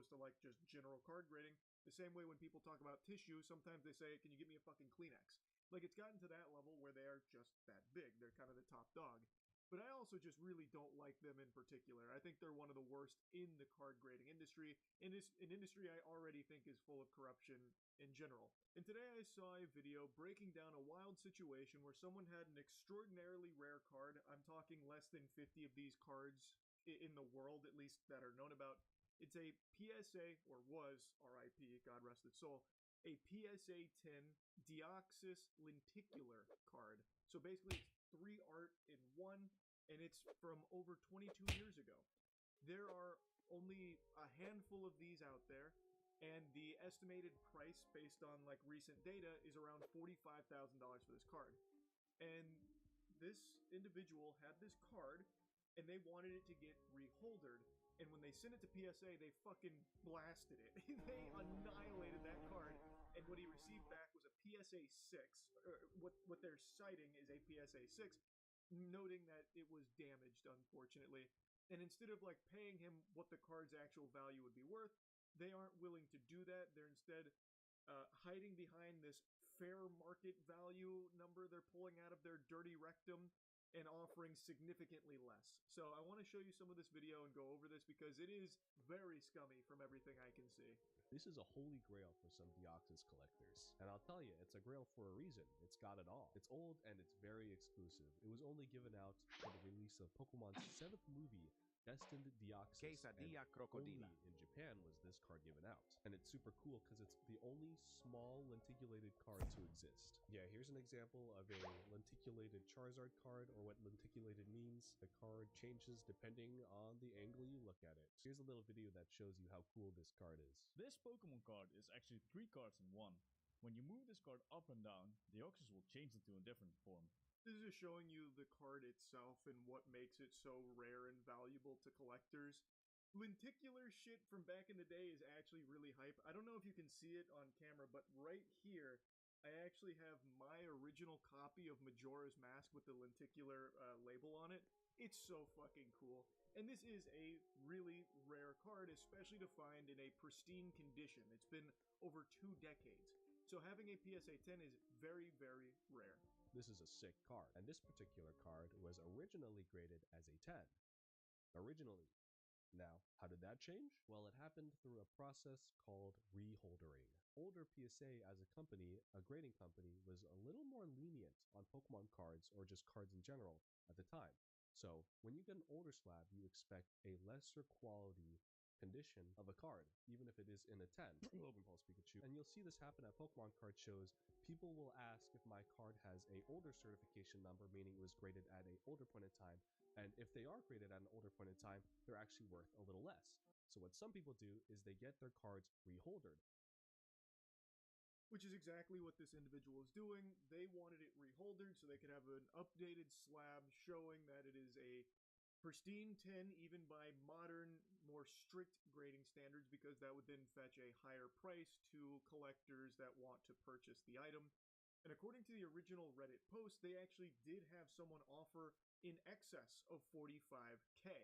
opposed to like just general card grading. The same way when people talk about tissue, sometimes they say, can you give me a fucking Kleenex? Like, it's gotten to that level where they are just that big. They're kind of the top dog. But I also just really don't like them in particular. I think they're one of the worst in the card grading industry. An industry I already think is full of corruption in general. And today I saw a video breaking down a wild situation where someone had an extraordinarily rare card. I'm talking less than 50 of these cards in the world, at least that are known about. It's a PSA, or was, RIP, God rest its soul, a PSA 10 Deoxys lenticular card. So basically it's 3 art in 1, and it's from over 22 years ago. There are only a handful of these out there, and the estimated price based on like recent data is around $45,000 for this card. And this individual had this card, and they wanted it to get reholdered. And when they sent it to PSA, they fucking blasted it. They annihilated that card. And what he received back was a PSA 6. What they're citing is a PSA 6, noting that it was damaged, unfortunately. And instead of like paying him what the card's actual value would be worth, they aren't willing to do that. They're instead hiding behind this fair market value number they're pulling out of their dirty rectum and offering significantly less. So I want to show you some of this video and go over this because it is very scummy from everything I can see. This is a holy grail for some Deoxys collectors. And I'll tell you, it's a grail for a reason. It's got it all. It's old and it's very exclusive. It was only given out for the release of Pokemon's 7th movie, Destined Deoxys. Quesadilla Crocodila. Only in Japan was this card given out. And it's super cool because it's the only small lenticulated card to exist. Yeah, here's an example of a lenticulated Charizard card, or what lenticulated means. The card changes depending on the angle you look at it. Here's a little video that shows you how cool this card is. This Pokemon card is actually 3 cards in 1. When you move this card up and down, Deoxys will change into a different form. This is just showing you the card itself and what makes it so rare and valuable to collectors. Lenticular shit from back in the day is actually really hype. I don't know if you can see it on camera, but right here, I actually have my original copy of Majora's Mask with the lenticular label on it. It's so fucking cool. And this is a really rare card, especially to find in a pristine condition. It's been over 2 decades. So having a PSA 10 is very, very rare. This is a sick card, and this particular card was originally graded as a 10. Originally. Now, how did that change? Well, it happened through a process called reholdering. Older PSA as a company, a grading company, was a little more lenient on Pokemon cards, or just cards in general, at the time. So, when you get an older slab, you expect a lesser quality condition of a card, even if it is in a 10. Logan Pulse Pikachu. And you'll see this happen at Pokemon card shows. People will ask if my card has a older certification number, meaning it was graded at an older point in time, and if they are graded at an older point in time, they're actually worth a little less. So what some people do is they get their cards reholdered. Which is exactly what this individual is doing. They wanted it reholdered so they could have an updated slab showing that it is a pristine 10, even by modern, more strict grading standards, because that would then fetch a higher price to collectors that want to purchase the item. And according to the original Reddit post, they actually did have someone offer in excess of 45K.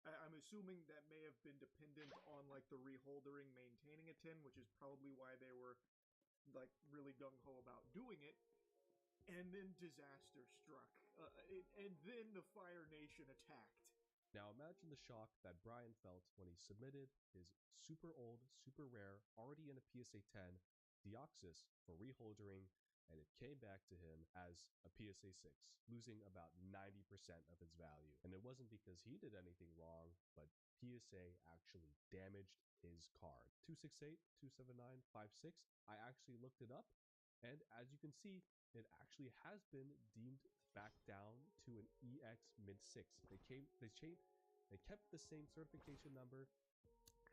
I'm assuming that may have been dependent on like the reholdering maintaining a 10, which is probably why they were like really gung-ho about doing it. And then disaster struck. And then the Fire Nation attacked. Now imagine the shock that Brian felt when he submitted his super old, super rare, already in a PSA 10 Deoxys for reholdering, and it came back to him as a PSA 6, losing about 90% of its value. And it wasn't because he did anything wrong, but PSA actually damaged his card. 268, 279, 56. I actually looked it up, and as you can see, it actually has been deemed back down to an EX mid 6. They kept the same certification number,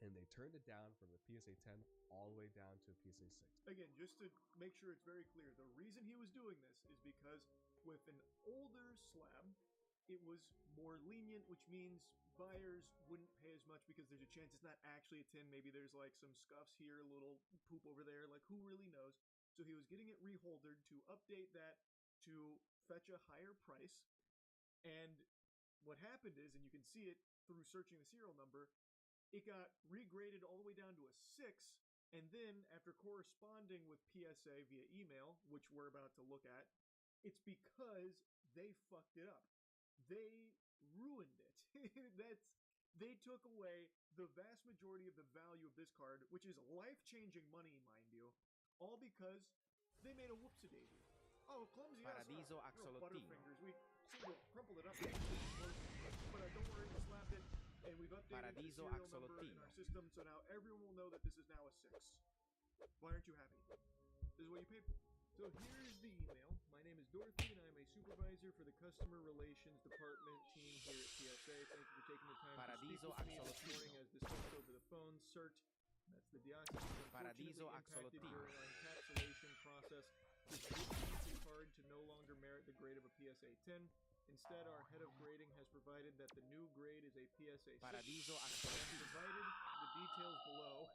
and they turned it down from a PSA 10 all the way down to a PSA 6. Again, just to make sure it's very clear, the reason he was doing this is because with an older slab, it was more lenient, which means buyers wouldn't pay as much because there's a chance it's not actually a 10. Maybe there's like some scuffs here, a little poop over there, like who really knows? So he was getting it reholdered to update that to fetch a higher price. And what happened is, and you can see it through searching the serial number, it got regraded all the way down 6, and then after corresponding with PSA via email, which we're about to look at, it's because they fucked it up. They ruined it. They took away the vast majority of the value of this card, which is life-changing money, mind you, all because they made a whoopsie-daisy. Oh, clumsy Paradiso us. Axolotl. Butterfingers. We seem to have crumpled it up. But don't worry, we slapped it, and we've updated the Paradiso serial number in our system, so now everyone will know that this is now a 6. Why aren't you happy? This is what you paid for. So here's the email. My name is Dorothy, and I'm a supervisor for the Customer Relations Department team here at PSA. Thank you for taking the time Paradiso to speak with me this Axolotl. morning as discussed over the phone. CERT, that's the dioxin, Paradiso unfortunately impacted Axolotl. during our encapsulation process. This did the card to no longer merit the grade of a PSA 10. Instead, our head of grading has provided that the new grade is a PSA 6. Paradiso And Axolotl. provided the details below.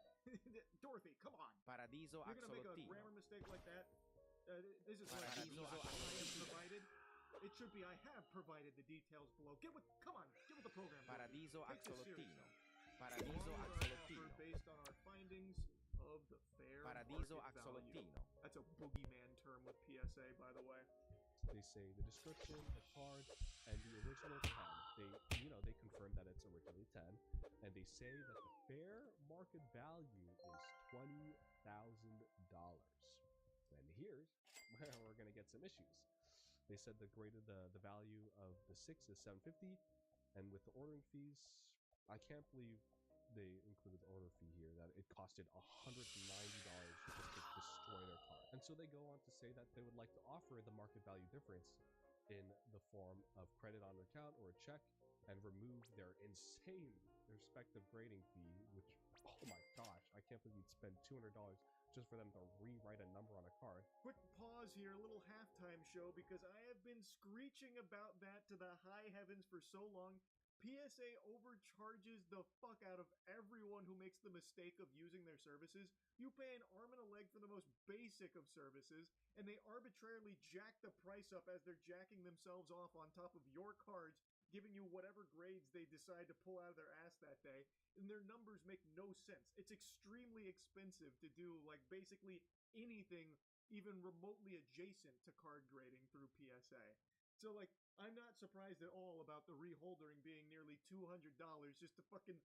Dorothy, come on! Paradiso You're gonna make a Axolotl. grammar mistake like that? This is like Paradiso I have Axolotl. provided. It should be I have provided the details below. Come on, get with the program. Paradiso Take this Axolotl. seriously. Paradiso Along with our Axolotl. offer based on our findings of the fair Paradiso market value. Axolotl. That's a boogeyman term with PSA, by the way. They say the description, the card, and the original 10. They confirm that it's originally 10, and they say that the fair market value is $20,000. And here's where we're gonna get some issues. They said the value of the 6 is $750, and with the ordering fees, I can't believe they included the order fee here, that it costed $190 just to destroy their card. And so they go on to say that they would like to offer the market value difference in the form of credit on their account or a check, and remove their insane respective grading fee, which, oh my gosh, I can't believe you'd spend $200 just for them to rewrite a number on a card. Quick pause here, a little halftime show, because I have been screeching about that to the high heavens for so long. PSA overcharges the fuck out of everyone who makes the mistake of using their services. You pay an arm and a leg for the most basic of services, and they arbitrarily jack the price up as they're jacking themselves off on top of your cards, giving you whatever grades they decide to pull out of their ass that day, and their numbers make no sense. It's extremely expensive to do, like, basically anything even remotely adjacent to card grading through PSA. So, like, I'm not surprised at all about the reholdering being nearly $200 just to fucking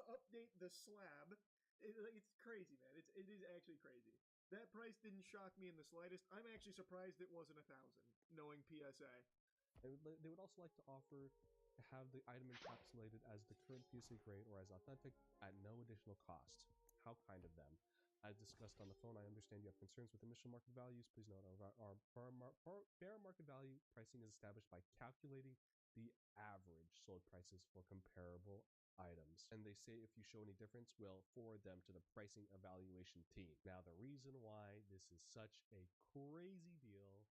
update the slab. It's crazy, man. It is actually crazy. That price didn't shock me in the slightest. I'm actually surprised it wasn't $1,000, knowing PSA. They would also like to offer to have the item encapsulated as the current PSA grade or as authentic at no additional cost. How kind of them. As discussed on the phone, I understand you have concerns with initial market values. Please note our fair market value pricing is established by calculating the average sold prices for comparable items. And they say if you show any difference, we'll forward them to the pricing evaluation team. Now, the reason why this is such a crazy deal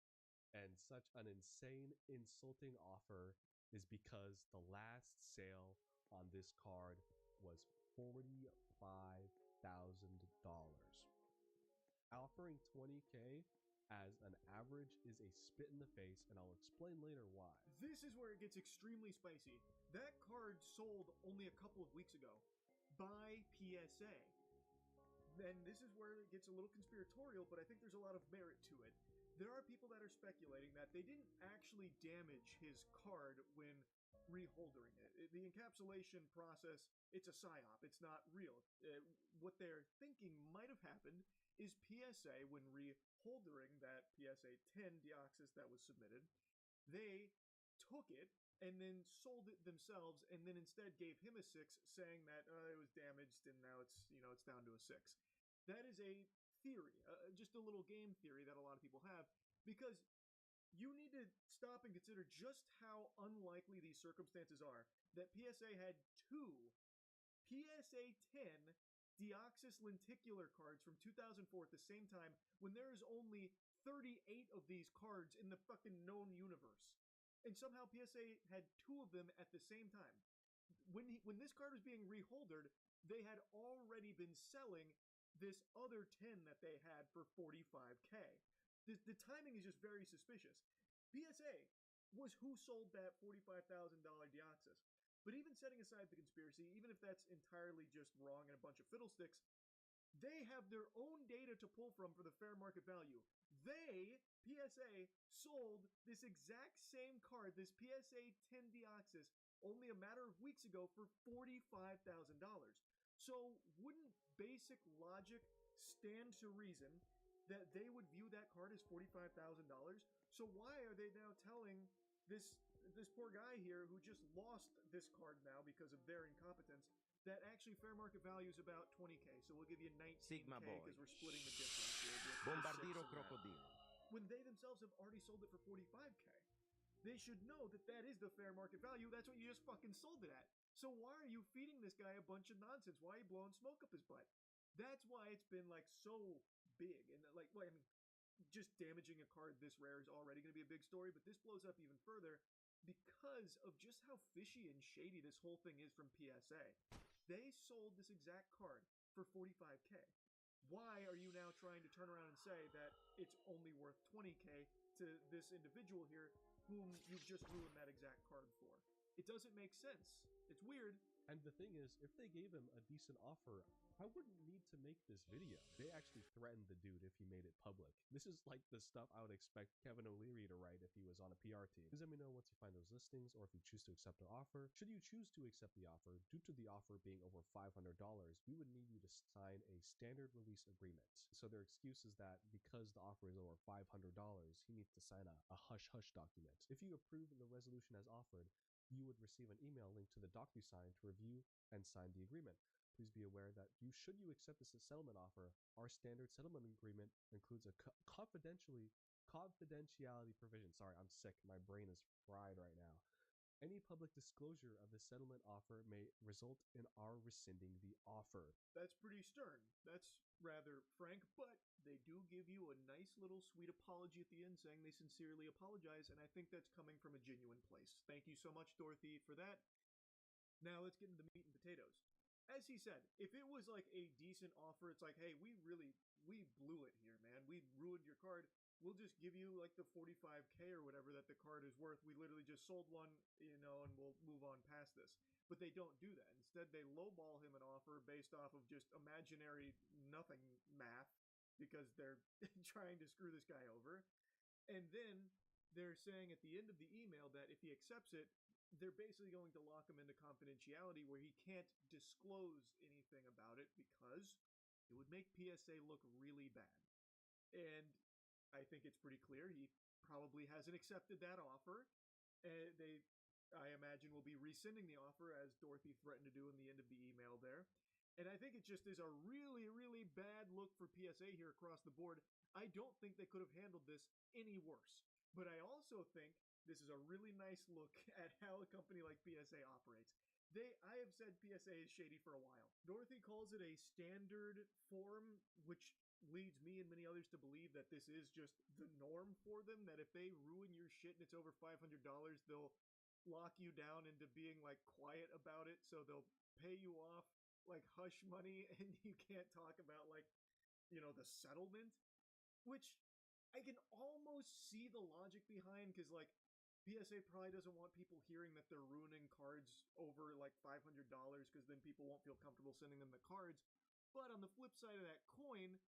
and such an insane, insulting offer is because the last sale on this card was $45,000. Offering $20K as an average is a spit in the face, and I'll explain later why. This is where it gets extremely spicy. That card sold only a couple of weeks ago by PSA. Then this is where it gets a little conspiratorial, but I think there's a lot of merit to it. There are people that are speculating that they didn't actually damage his card when reholdering it. The encapsulation process, it's a psyop. It's not real. What they're thinking might have happened is PSA, when reholdering that PSA 10 Deoxys that was submitted, they took it and then sold it themselves, and then instead gave him a 6, saying that it was damaged and now it's down to a 6. That is a theory, just a little game theory that a lot of people have, because you need to stop and consider just how unlikely these circumstances are. That PSA had 2 PSA 10 Deoxys lenticular cards from 2004 at the same time, when there is only 38 of these cards in the fucking known universe. And somehow PSA had 2 of them at the same time. When this card was being reholdered, they had already been selling this other 10 that they had for $45K. The timing is just very suspicious. PSA was who sold that $45,000 Deoxys. But even setting aside the conspiracy, even if that's entirely just wrong and a bunch of fiddlesticks, They have their own data to pull from for the fair market value. They, PSA, sold this exact same card, this PSA 10 Deoxys, only a matter of weeks ago for $45,000. So wouldn't basic logic stand to reason that they would view that card as $45,000? So why are they now telling this poor guy here who just lost this card now because of their incompetence that actually fair market value is about 20K? So we'll give you 19K because we're splitting the difference here. Bombardiro crocodilo. When they themselves have already sold it for 45K. They should know that that is the fair market value. That's what you just fucking sold it at. So why are you feeding this guy a bunch of nonsense? Why are you blowing smoke up his butt? That's why it's been like so big. And like, well, I mean, just damaging a card this rare is already going to be a big story, but this blows up even further because of just how fishy and shady this whole thing is from PSA. They sold this exact card for 45K. Why are you now trying to turn around and say that it's only worth 20K to this individual here whom you've just ruined that exact card for? It doesn't make sense. It's weird. And the thing is, if they gave him a decent offer, I wouldn't need to make this video. They actually threatened the dude if he made it public. This is like the stuff I would expect Kevin O'Leary to write if he was on a PR team. Please let me know once you find those listings or if you choose to accept their offer. Should you choose to accept the offer, due to the offer being over $500, we would need you to sign a standard release agreement. So their excuse is that because the offer is over $500, he needs to sign a hush-hush document. If you approve the resolution as offered, you would receive an email link to the DocuSign to review and sign the agreement. Please be aware that should you accept this settlement offer, our standard settlement agreement includes a confidentiality provision. Sorry, I'm sick. My brain is fried right now. Any public disclosure of the settlement offer may result in our rescinding the offer. That's pretty stern. That's rather frank, but they do give you a nice little sweet apology at the end saying they sincerely apologize, and I think that's coming from a genuine place. Thank you so much, Dorothy, for that. Now let's get into the meat and potatoes. As he said, if it was like a decent offer, it's like, hey, we blew it here, man. We ruined your card. We'll just give you like the 45K or whatever that the card is worth. We literally just sold one, and we'll move on past this. But they don't do that. Instead, they lowball him an offer based off of just imaginary nothing math because they're trying to screw this guy over. And then they're saying at the end of the email that if he accepts it, they're basically going to lock him into confidentiality where he can't disclose anything about it because it would make PSA look really bad. And I think it's pretty clear he probably hasn't accepted that offer. I imagine, will be rescinding the offer as Dorothy threatened to do in the end of the email there. And I think it just is a really, really bad look for PSA here across the board. I don't think they could have handled this any worse. But I also think this is a really nice look at how a company like PSA operates. I have said PSA is shady for a while. Dorothy calls it a standard form, which leads me and many others to believe that this is just the norm for them, that if they ruin your shit and it's over $500, they'll lock you down into being like quiet about it, so they'll pay you off like hush money and you can't talk about like, the settlement, which I can almost see the logic behind, because like PSA probably doesn't want people hearing that they're ruining cards over like $500 because then people won't feel comfortable sending them the cards. But on the flip side of that coin,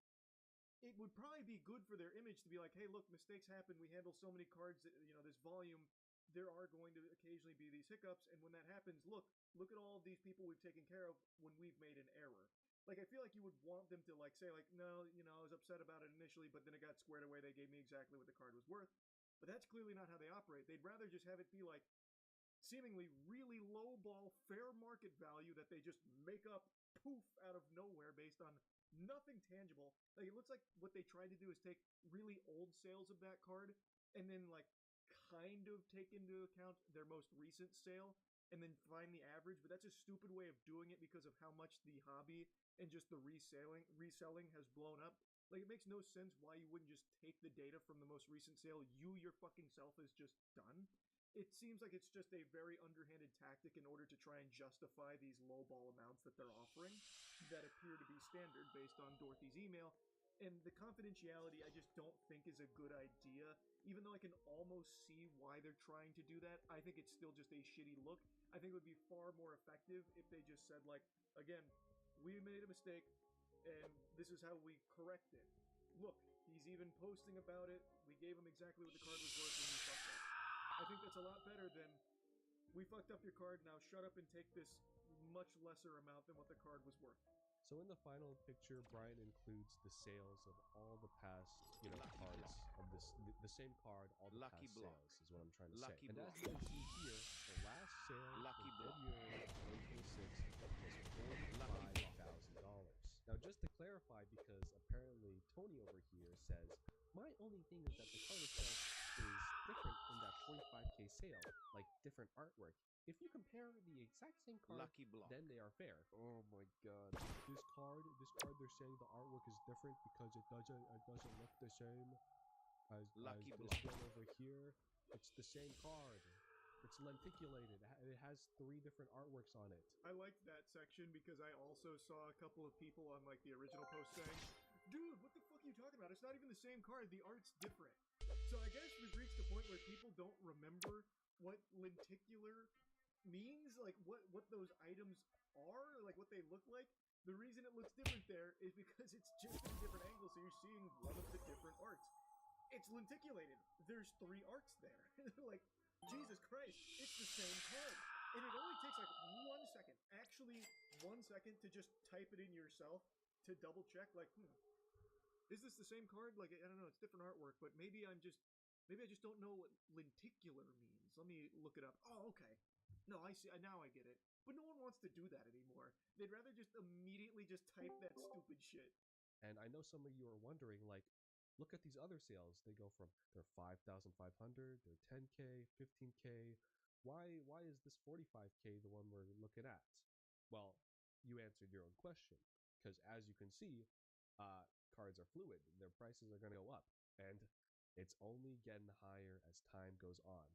it would probably be good for their image to be like, hey, look, mistakes happen. We handle so many cards that, this volume, there are going to occasionally be these hiccups. And when that happens, look at all of these people we've taken care of when we've made an error. Like, I feel like you would want them to like say like, no, I was upset about it initially, but then it got squared away. They gave me exactly what the card was worth. But that's clearly not how they operate. They'd rather just have it be like seemingly really low ball fair market value that they just make up poof out of nowhere based on nothing tangible. Like, it looks like what they tried to do is take really old sales of that card and then like kind of take into account their most recent sale and then find the average. But that's a stupid way of doing it because of how much the hobby and just the reselling has blown up. Like, it makes no sense why you wouldn't just take the data from the most recent sale your fucking self has just done. It seems like it's just a very underhanded tactic in order to try and justify these lowball amounts that they're offering that appear to be standard based on Dorothy's email. And the confidentiality I just don't think is a good idea. Even though I can almost see why they're trying to do that, I think it's still just a shitty look. I think it would be far more effective if they just said like, again, we made a mistake and this is how we correct it. Look, he's even posting about it. We gave him exactly what the card was worth when he fucked up. I think that's a lot better than we fucked up your card, now shut up and take this much lesser amount than what the card was worth. So in the final picture, Brian includes the sales of all the past, cards of the same card, all the Lucky past block. sales is what I'm trying to Lucky say. And block. as you can see here, the last sale Lucky in block. February of 2026 was $45,000. Now just to clarify, because apparently Tony over here says, my only thing is that the card itself is different in that 45K sale, like different artwork. If you compare the exact same card, Lucky block. then they are fair. Oh my god. This card, they're saying the artwork is different because it doesn't look the same as Lucky this block. one over here. It's the same card. It's lenticulated. It has 3 different artworks on it. I liked that section because I also saw a couple of people on like the original post saying, dude, what the fuck are you talking about? It's not even the same card. The art's different. So I guess we've reached a point where people don't remember what lenticular means, like what those items are, like what they look like. The reason it looks different there is because it's just in a different angle, so you're seeing one of the different arts. It's lenticulated. There's 3 arts there. Like, Jesus Christ, it's the same card. And it only takes like 1 second, actually 1 second, to just type it in yourself to double check, like, is this the same card? Like, I don't know, it's different artwork, but maybe I just don't know what lenticular means. Let me look it up. Oh, okay. No, I see. Now I get it. But no one wants to do that anymore. They'd rather just immediately just type that stupid shit. And I know some of you are wondering, like, look at these other sales. They go from, they're 5,500, they're 10K, 15K. Why is this 45K the one we're looking at? Well, you answered your own question. Because as you can see, cards are fluid. Their prices are going to go up. And it's only getting higher as time goes on.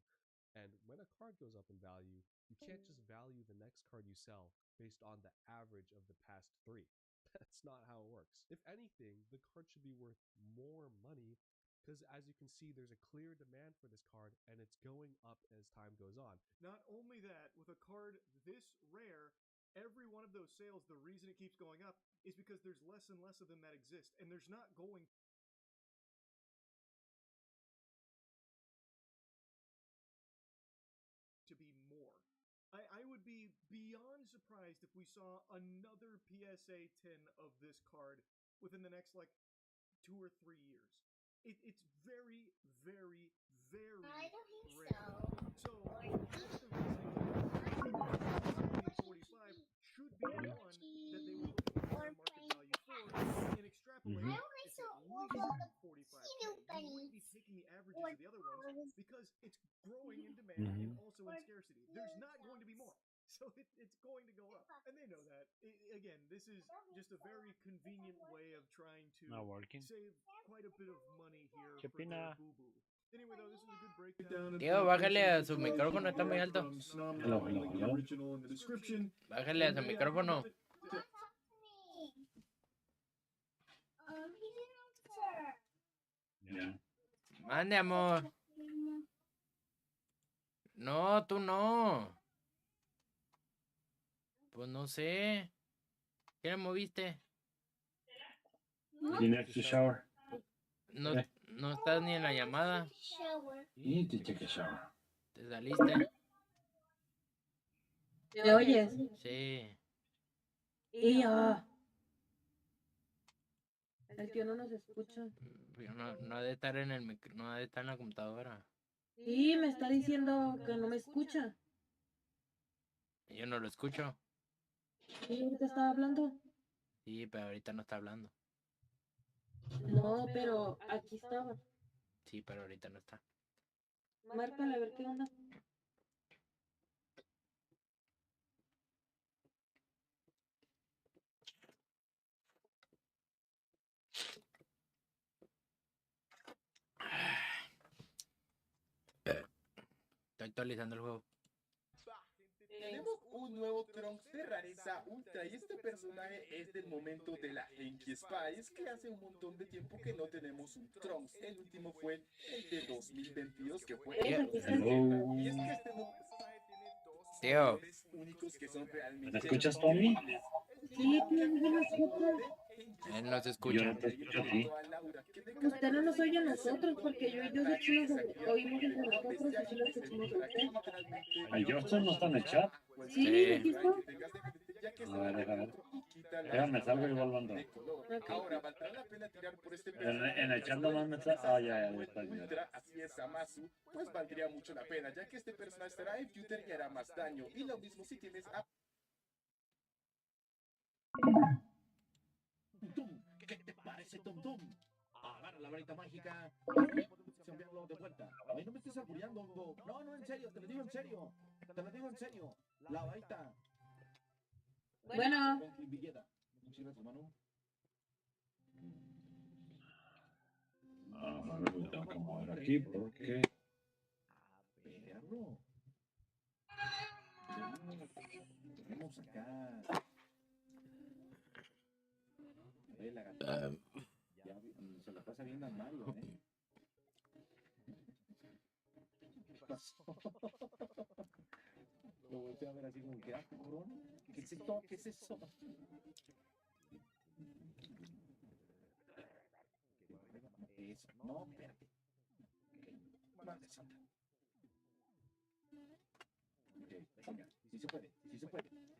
And when a card goes up in value, you can't just value the next card you sell based on the average of the past 3. That's not how it works. If anything, the card should be worth more money because as you can see, there's a clear demand for this card and it's going up as time goes on. Not only that, with a card this rare, every one of those sales, the reason it keeps going up is because there's less and less of them that exist, and there's not going to be more. I would be beyond surprised if we saw another PSA 10 of this card within the next, like, 2 or 3 years. It's very, very, very I don't think rare. so. So, that's the reason 1745 should be the one that they would look at the market value for and extrapolate. I don't think It's so. at What least about 45K. Snoop You wouldn't be bunnies? taking the averages of the other ones because it's growing in demand and also in scarcity. There's not going to be more. So it's going to go up. And they know that. Again, this is just a very convenient way of trying to Not working. save quite a bit of money here ¿Qué for their opina? boo-boo. Anyway, though, this is a good breakdown. Tío, bájale a su micrófono, está muy alto. Hello, hello, hello. Original in the description. Bájale a su micrófono. Talk to me. He didn't answer. Yeah. Mande, amor. No, tú no. Pues no sé. ¿Qué le moviste? You need to shower. No, no estás ni en la llamada. Shower. You need to take a shower. ¿Te saliste? ¿Me oyes? Sí. Y yo. El tío no nos escucha. Pero no ha de estar en el no ha de estar en la computadora. Sí, me está diciendo que no me escucha. Yo no lo escucho. Sí, ahorita estaba hablando. Sí, pero ahorita no está hablando. No, pero aquí estaba. Sí, pero ahorita no está. Márcale a ver qué onda. Estoy actualizando el juego. Tenemos un nuevo Trunks de rareza ultra y este personaje es del momento de la Enki Spice, que hace un montón de tiempo que no tenemos un Trunks. El último fue el de 2022, que fue el de Hello. Y es que este nuevo personaje tiene dos Tío. colores únicos que son realmente ¿Me escuchas, Tommy? Sí, tío, no me escucha. Enki Él no se Yo escucha. no te escucho a ti. Usted no nos oye a nosotros porque yo y yo sí nos oímos entre nosotros y sí lo escuchamos a usted. ¿El Justin no está en el chat? Sí, Sí. aquí está. A ver, déjame. Déjame, salgo y vuelvo a entrar. Ahora, ¿valdrá la pena tirar por este En el chat nomás me está... Ah, ya está. Ultra, así es Amazu, pues valdría mucho la pena, ya que este personaje estará en Future y hará más daño. Y lo mismo si tienes a... Tum, ¿qué te parece, Tum Tum? Agarra la varita mágica. Cambiarlo de vuelta. A mí no me estés albureando, Hongo. No, no, en serio, te lo digo en serio. Te lo digo en serio. La varita. Bueno, Con Villeda. Muchas gracias, hermano. A ver, lo tengo que mover aquí porque... Perro. Vamos acá. Ve la gata. Ya se la pasa bien a Mario, ¿eh? ¿Qué pasó? Lo volteé a ver así como que, cabrón. ¿Qué es esto? ¿Qué es eso? Eso. No, espérate. Madre santa. Ok, venga. Sí se puede, sí se puede.